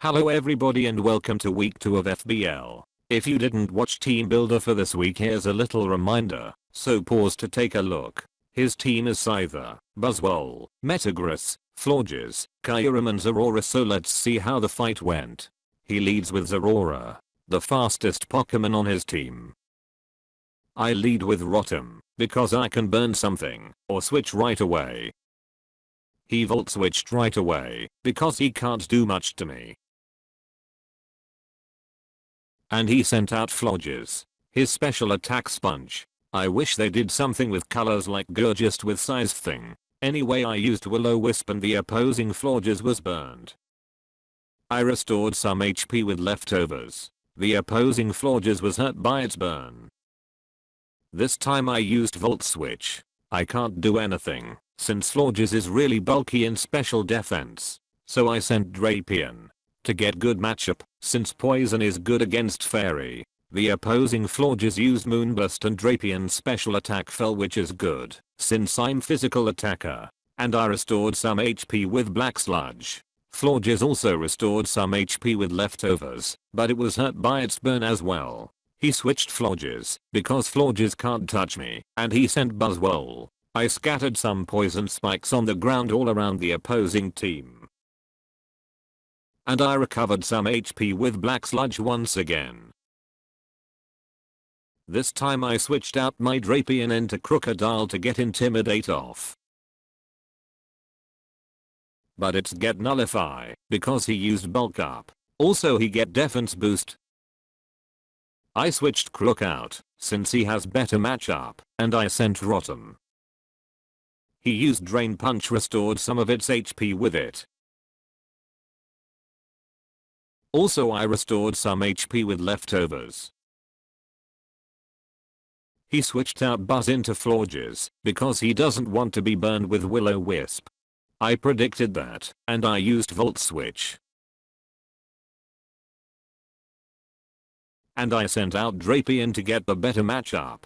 Hello everybody and welcome to week 2 of FBL. If you didn't watch Team Builder for this week, here's a little reminder, so pause to take a look. His team is Scyther, Buzzwole, Metagross, Florges, Kyurem and Zorora, so let's see how the fight went. He leads with Zorora, the fastest Pokemon on his team. I lead with Rotom, because I can burn something, or switch right away. He Volt switched right away, because he can't do much to me. And he sent out Florges, his special attack Sponge. I wish they did something with colors like Gurgist with size thing. Anyway, I used Will-O-Wisp and the opposing Florges was burned. I restored some HP with leftovers. The opposing Florges was hurt by its burn. This time I used Volt Switch. I can't do anything, since Florges is really bulky in special defense. So I sent Drapion. To get good matchup, since Poison is good against Fairy. The opposing Florges used Moonburst and Drapion's special attack fell, which is good, since I'm physical attacker. And I restored some HP with Black Sludge. Florges also restored some HP with leftovers, but it was hurt by its burn as well. He switched Florges, because Florges can't touch me, and he sent Buzzwole. I scattered some poison spikes on the ground all around the opposing team. And I recovered some HP with Black Sludge once again. This time I switched out my Drapion into Crocodile to get Intimidate off. But it's get Nullify, because he used Bulk Up. Also he get Defense Boost. I switched Crook out, since he has better matchup, and I sent Rotom. He used Drain Punch, restored some of its HP with it. Also I restored some HP with leftovers. He switched out Buzz into Florges, because he doesn't want to be burned with Will-O-Wisp. I predicted that, and I used Volt Switch. And I sent out Drapion to get the better matchup.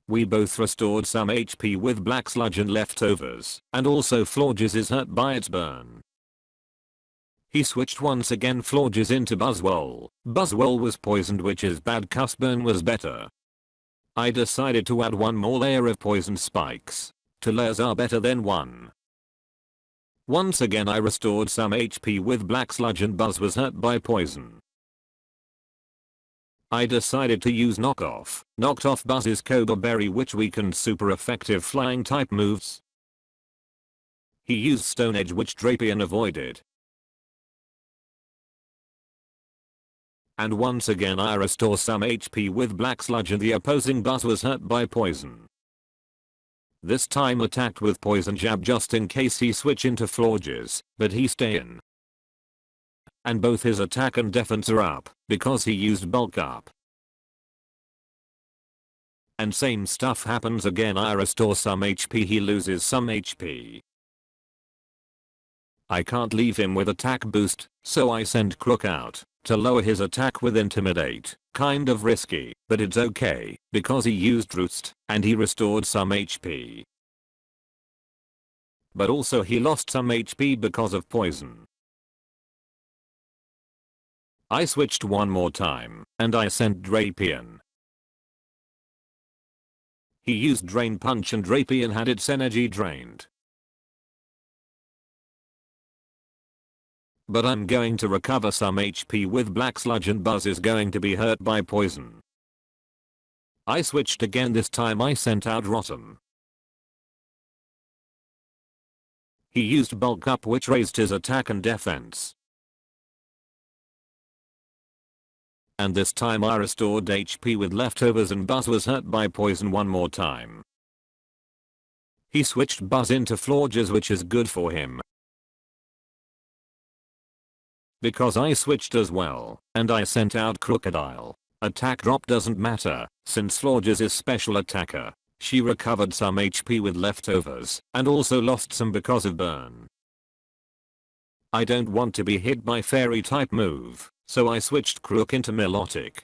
We both restored some HP with Black Sludge and leftovers, and also Florges is hurt by its burn. He switched once again Florges into Buzzwole. Buzzwole was poisoned, which is bad, cause burn was better. I decided to add one more layer of poison spikes. 2 layers are better than 1. Once again I restored some HP with Black Sludge and Buzz was hurt by poison. I decided to use Knockoff. Knocked off Buzz's Cobra Berry, which weakened super effective flying type moves. He used Stone Edge, which Drapion avoided. And once again I restore some HP with Black Sludge and the opposing Buzz was hurt by poison. This time attacked with Poison Jab just in case he switch into Florges, but he stay in. And both his attack and defense are up, because he used Bulk Up. And same stuff happens again, I restore some HP, he loses some HP. I can't leave him with attack boost, so I send Crook out to lower his attack with Intimidate. Kind of risky, but it's okay, because he used Roost, and he restored some HP. But also he lost some HP because of poison. I switched one more time, and I sent Drapion. He used Drain Punch and Drapion had its energy drained. But I'm going to recover some HP with Black Sludge and Buzz is going to be hurt by poison. I switched again, this time I sent out Rotom. He used Bulk Up, which raised his attack and defense. And this time I restored HP with leftovers and Buzz was hurt by poison one more time. He switched Buzz into Florges, which is good for him. Because I switched as well, and I sent out Crocodile. Attack drop doesn't matter, since Florges is special attacker. She recovered some HP with leftovers, and also lost some because of burn. I don't want to be hit by Fairy type move, so I switched Crook into Milotic.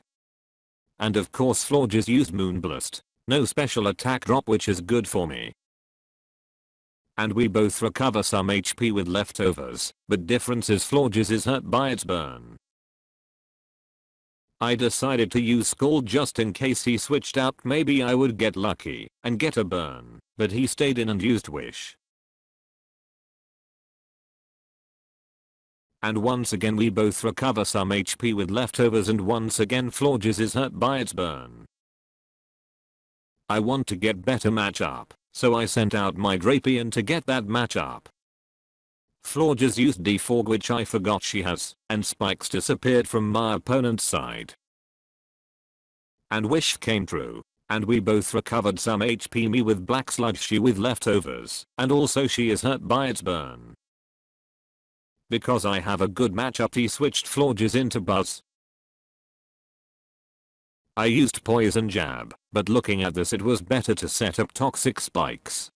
And of course Florges used Moonblast. No special attack drop, which is good for me. and we both recover some HP with leftovers, but difference is Florges is hurt by its burn. I decided to use Scald just in case he switched out, maybe I would get lucky and get a burn, but he stayed in and used Wish. And once again we both recover some HP with leftovers, and once again Florges is hurt by its burn. I want to get better matchup, so I sent out my Drapion to get that matchup. Florges used Defog, which I forgot she has, and spikes disappeared from my opponent's side. And Wish came true, and we both recovered some HP, me with Black Sludge, she with leftovers, and also she is hurt by its burn. Because I have a good matchup, he switched Florges into Buzz. I used Poison Jab, but looking at this it was better to set up Toxic Spikes.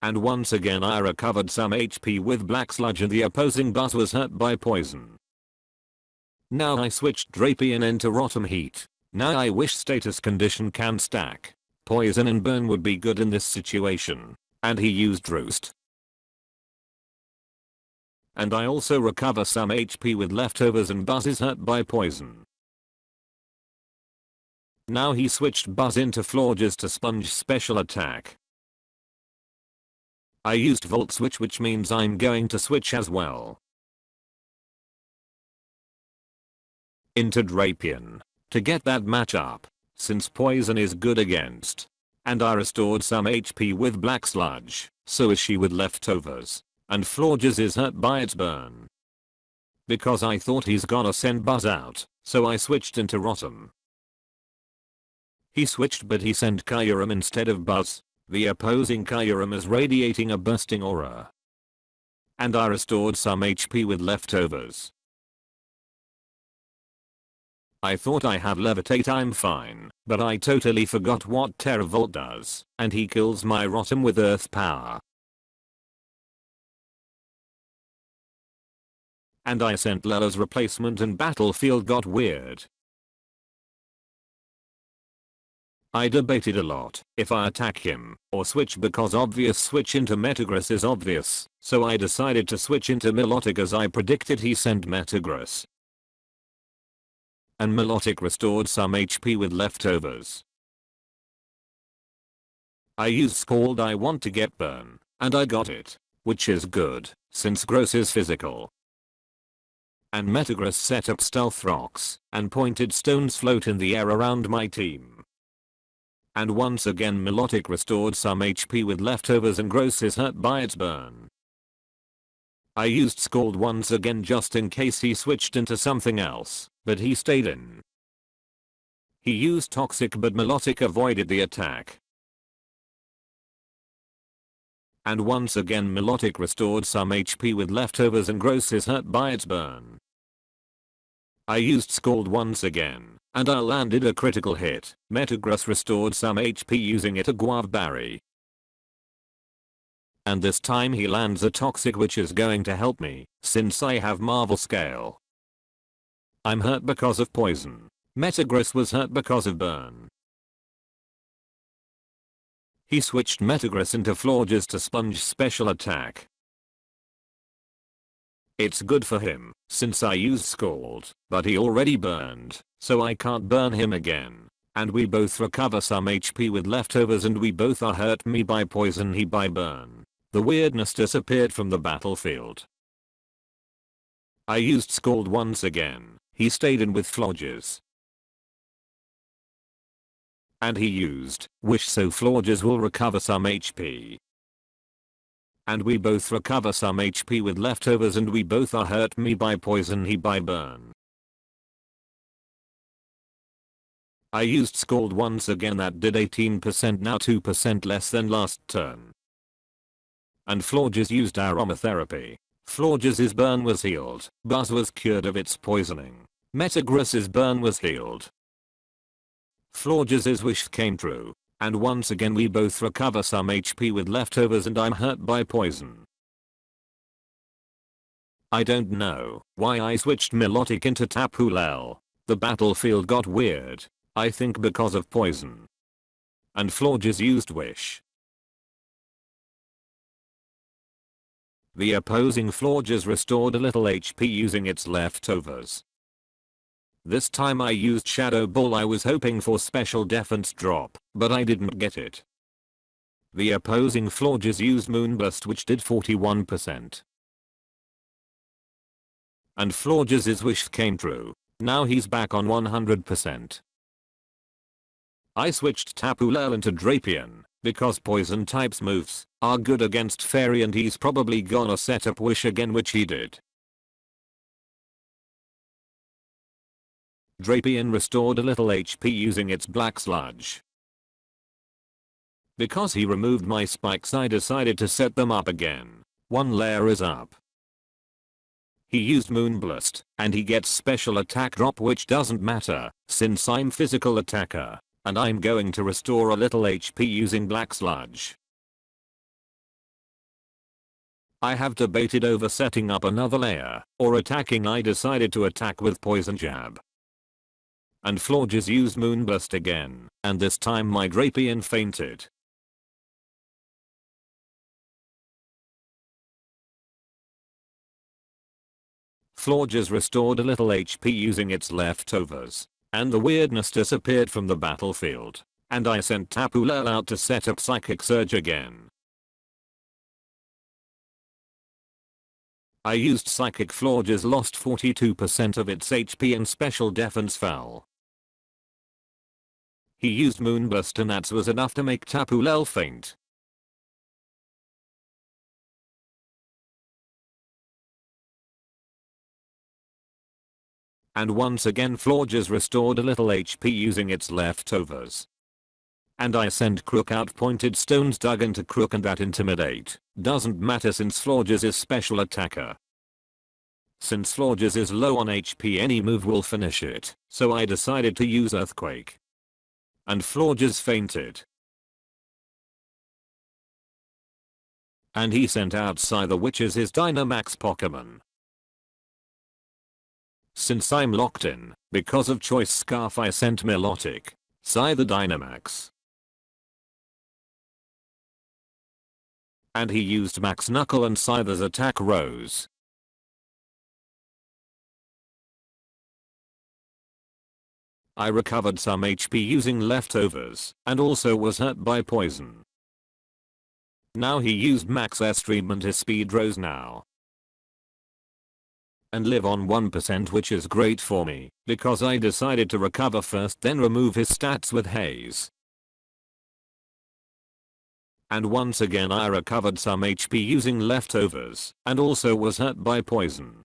And once again I recovered some HP with Black Sludge, and the opposing Buzz was hurt by Poison. Now I switched Drapion into Rotom Heat. Now I wish status condition can stack. Poison and Burn would be good in this situation. And he used Roost. And I also recover some HP with leftovers, and Buzz is hurt by Poison. Now he switched Buzz into Florges to sponge special attack. I used Volt Switch, which means I'm going to switch as well into Drapion to get that matchup, since Poison is good against. And I restored some HP with Black Sludge, so is she with leftovers. And Florges is hurt by its burn. Because I thought he's gonna send Buzz out, so I switched into Rotom. He switched, but he sent Kyurem instead of Buzz. The opposing Kyurem is radiating a bursting aura. And I restored some HP with leftovers. I thought I have Levitate, I'm fine, but I totally forgot what Terravolt does, and he kills my Rotom with Earth Power. And I sent Lala's replacement, and Battlefield got weird. I debated a lot if I attack him or switch, because obvious switch into Metagross is obvious, so I decided to switch into Milotic as I predicted he sent Metagross. And Milotic restored some HP with leftovers. I used Scald, I want to get Burn, and I got it, which is good, since Gross is physical. And Metagross set up Stealth Rocks, and pointed stones float in the air around my team. And once again Milotic restored some HP with leftovers, and Gross is hurt by its burn. I used Scald once again just in case he switched into something else, but he stayed in. He used Toxic, but Milotic avoided the attack. And once again Milotic restored some HP with leftovers, and Gross is hurt by its burn. I used Scald once again, and I landed a critical hit. Metagross restored some HP using it a Guava Berry. And this time he lands a Toxic, which is going to help me, since I have Marvel Scale. I'm hurt because of Poison. Metagross was hurt because of Burn. He switched Metagross into Florges to sponge special attack. It's good for him, since I used Scald, but he already burned, so I can't burn him again. And we both recover some HP with leftovers, and we both are hurt, me by Poison, he by Burn. The weirdness disappeared from the battlefield. I used Scald once again. He stayed in with Florges. And he used Wish, so Florges will recover some HP. And we both recover some HP with leftovers, and we both are hurt, me by Poison, he by Burn. I used Scald once again, that did 18%, now 2% less than last turn. And Florges used Aromatherapy. Florges' burn was healed. Buzz was cured of its poisoning. Metagross' burn was healed. Florges' wish came true. And once again we both recover some HP with leftovers, and I'm hurt by Poison. I don't know why I switched Milotic into Tapu Lele. The battlefield got weird. I think because of Poison. And Florges used Wish. The opposing Florges restored a little HP using its leftovers. This time I used Shadow Ball. I was hoping for special defense drop, but I didn't get it. The opposing Florges used Moonburst, which did 41%. And Florges' wish came true. Now he's back on 100%. I switched Tapu Lele into Drapion, because poison types moves are good against fairy and he's probably gonna set up wish again, which he did. Drapion restored a little HP using its black sludge. Because he removed my spikes, I decided to set them up again. One layer is up. He used Moonblast, and he gets special attack drop, which doesn't matter, since I'm physical attacker, and I'm going to restore a little HP using black sludge. I have debated over setting up another layer, or attacking. I decided to attack with Poison Jab. And Florges used Moonburst again, and this time my Drapion fainted. Florges restored a little HP using its leftovers, and the weirdness disappeared from the battlefield, and I sent Tapu Lele out to set up Psychic Surge again. I used Psychic. Florges lost 42% of its HP and special defense fell. He used Moonburst and that was enough to make Tapu Lele faint. And once again Florges restored a little HP using its leftovers. And I sent Crook out. Pointed stones dug into Crook and that intimidate doesn't matter since Florges is special attacker. Since Florges is low on HP, any move will finish it, so I decided to use Earthquake. And Florges fainted. And he sent out Scyther, which is his Dynamax Pokemon. Since I'm locked in, because of Choice Scarf, I sent Milotic, Scyther Dynamax. And he used Max Knuckle and Scyther's attack rose. I recovered some HP using leftovers, and also was hurt by poison. Now he used Max Airstream and his speed rose now. And live on 1%, which is great for me, because I decided to recover first then remove his stats with Haze. And once again I recovered some HP using leftovers, and also was hurt by poison.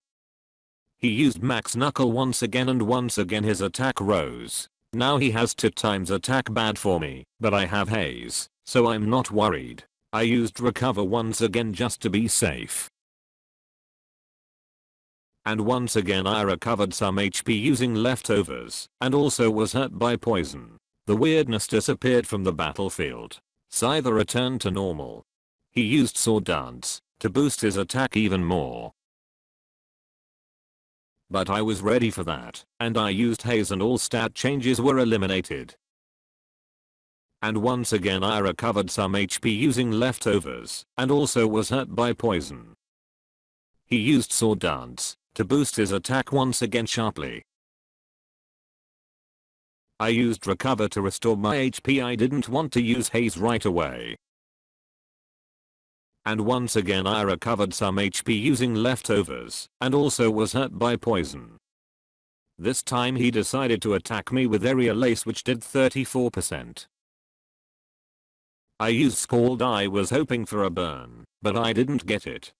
He used Max Knuckle once again and once again his attack rose. Now he has 2 times attack, bad for me, but I have Haze, so I'm not worried. I used recover once again just to be safe. And once again I recovered some HP using leftovers, and also was hurt by poison. The weirdness disappeared from the battlefield. Scyther returned to normal. He used Sword Dance to boost his attack even more. But I was ready for that, and I used Haze and all stat changes were eliminated. And once again I recovered some HP using leftovers, and also was hurt by poison. He used Sword Dance to boost his attack once again sharply. I used recover to restore my HP. I didn't want to use Haze right away. And once again I recovered some HP using leftovers, and also was hurt by poison. This time he decided to attack me with Aerial Ace, which did 34%. I used Scald. I was hoping for a burn, but I didn't get it.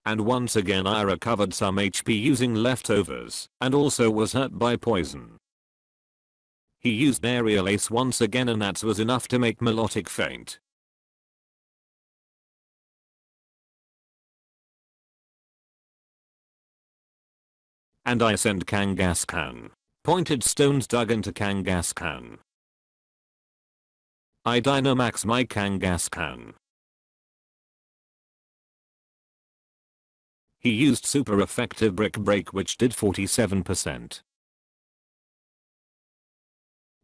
And once again I recovered some HP using leftovers, and also was hurt by poison. He used Aerial Ace once again and that was enough to make Milotic faint. And I sent Kangaskhan. Pointed stones dug into Kangaskhan. I Dynamax my Kangaskhan. He used super effective Brick Break, which did 47%.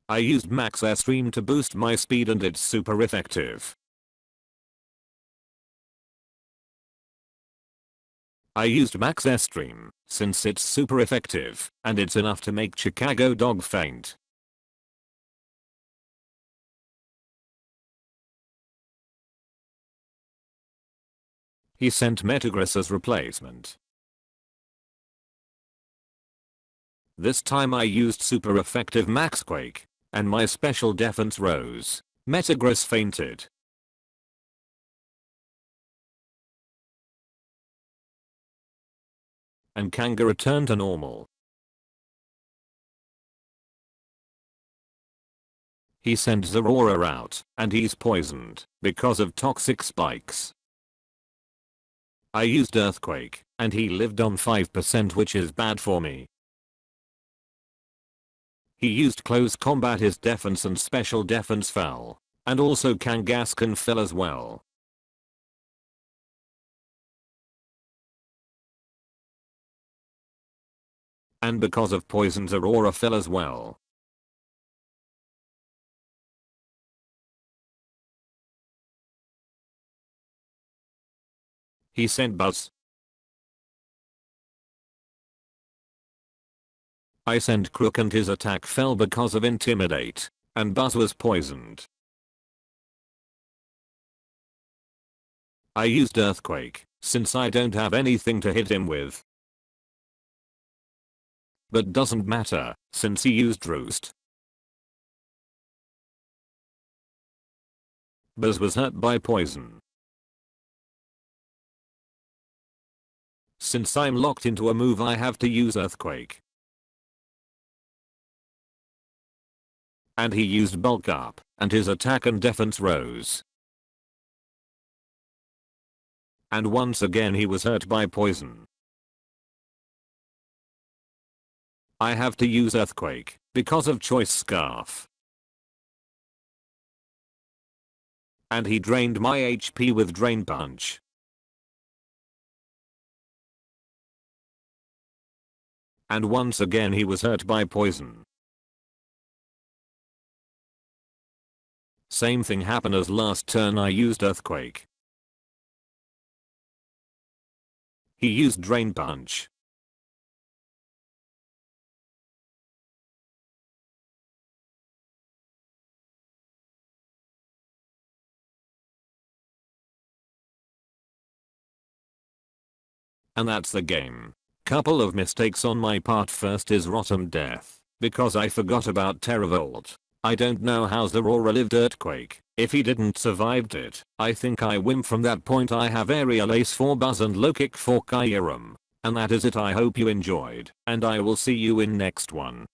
I used Max Airstream to boost my speed and it's super effective. I used Max Stream, since it's super effective, and it's enough to make Chicago dog faint. He sent Metagross as replacement. This time I used super effective Max Quake, and my special defense rose. Metagross fainted. And Kanga returned to normal. He sent Zorora out, and he's poisoned, because of toxic spikes. I used Earthquake, and he lived on 5%, which is bad for me. He used Close Combat, his defense and special defense fell, and also Kangaskhan fell as well. And because of poisons, Aurora fell as well. He sent Buzz. I sent Crook and his attack fell because of Intimidate, and Buzz was poisoned. I used Earthquake, since I don't have anything to hit him with. But doesn't matter, since he used Roost. Buzz was hurt by poison. Since I'm locked into a move, I have to use Earthquake. And he used Bulk Up, and his attack and defense rose. And once again he was hurt by poison. I have to use Earthquake, because of Choice Scarf. And he drained my HP with Drain Punch. And once again he was hurt by poison. Same thing happened as last turn. I used Earthquake. He used Drain Punch. And that's the game. Couple of mistakes on my part. First is Rotom death, because I forgot about Terravolt. I don't know how Zorora lived Earthquake. If he didn't survived it, I think I win. From that point I have Aerial Ace for Buzz and Low Kick for Kyurem. And that is it. I hope you enjoyed, and I will see you in next one.